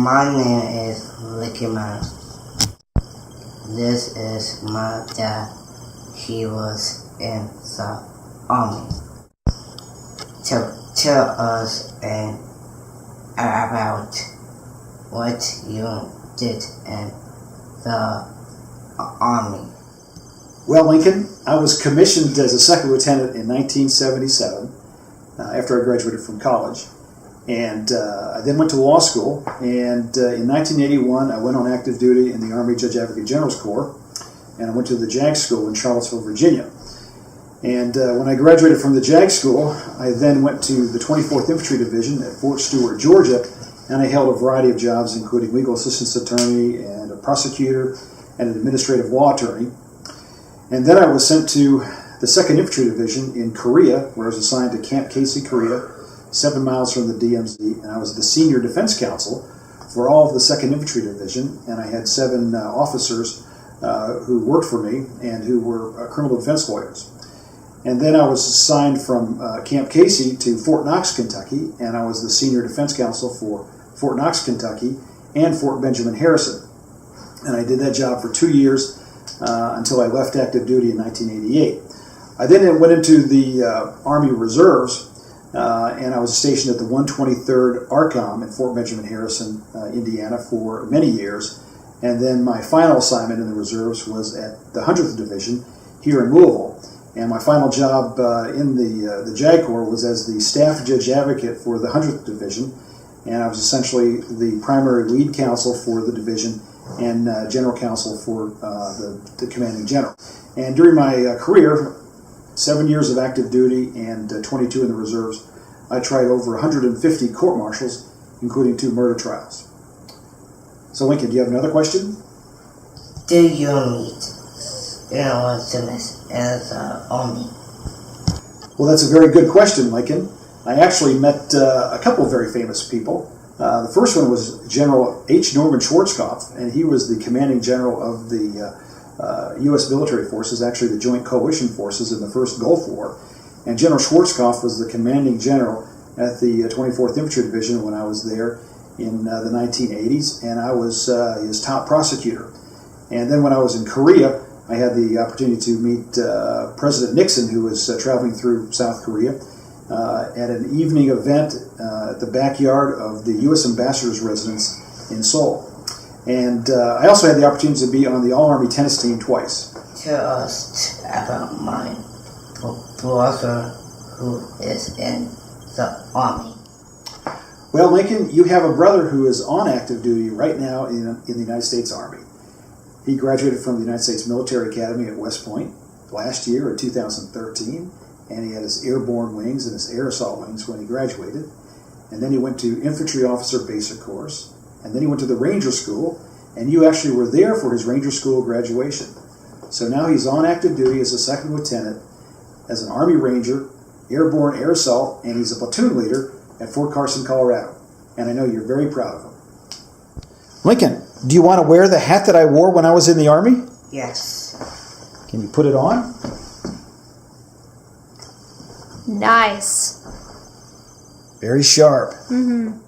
My name is Ricky Mouse. This is my dad. He was in the army. Tell us about what you did in the army. Well, Lincoln, I was commissioned as a second lieutenant in 1977 after I graduated from college. And I then went to law school, and in 1981 I went on active duty in the Army Judge Advocate General's Corps, and I went to the JAG School in Charlottesville, Virginia. And when I graduated from the JAG School, I then went to the 24th Infantry Division at Fort Stewart, Georgia, and I held a variety of jobs, including legal assistance attorney and a prosecutor and an administrative law attorney. And then I was sent to the 2nd Infantry Division in Korea, where I was assigned to Camp Casey, Korea, 7 miles from the DMZ, and I was the senior defense counsel for all of the 2nd Infantry Division, and I had 7 officers who worked for me and who were criminal defense lawyers. And then I was assigned from Camp Casey to Fort Knox, Kentucky, and I was the senior defense counsel for Fort Knox, Kentucky, and Fort Benjamin Harrison. And I did that job for 2 years until I left active duty in 1988. I then went into the Army Reserves, and I was stationed at the 123rd ARCOM in Fort Benjamin Harrison, Indiana, for many years. And then my final assignment in the reserves was at the 100th Division here in Louisville. And my final job in the JAG Corps was as the staff judge advocate for the 100th Division. And I was essentially the primary lead counsel for the division and general counsel for the commanding general. And during my career, 7 years of active duty and 22 in the reserves, I tried over 150 court-martials, including 2 murder trials. So, Lincoln, do you have another question? Do you meet Wilson in the army? Well, that's a very good question, Lincoln. I actually met a couple of very famous people. The first one was General H. Norman Schwarzkopf, and he was the commanding general of the U.S. military forces, actually the Joint Coalition Forces in the First Gulf War. And General Schwarzkopf was the commanding general at the 24th Infantry Division when I was there in the 1980s, and I was his top prosecutor. And then when I was in Korea, I had the opportunity to meet President Nixon, who was traveling through South Korea, at an evening event at the backyard of the U.S. Ambassador's residence in Seoul. And I also had the opportunity to be on the All-Army tennis team twice. Tell us about my brother who is in the army. Well, Lincoln, you have a brother who is on active duty right now in the United States Army. He graduated from the United States Military Academy at West Point last year in 2013, and he had his airborne wings and his air assault wings when he graduated. And then he went to Infantry Officer Basic Course, and then he went to the Ranger School, and you actually were there for his Ranger School graduation. So now he's on active duty as a second lieutenant, as an Army Ranger, airborne air assault, and he's a platoon leader at Fort Carson, Colorado. And I know you're very proud of him. Lincoln, do you want to wear the hat that I wore when I was in the Army? Yes. Can you put it on? Nice. Very sharp. Mm-hmm.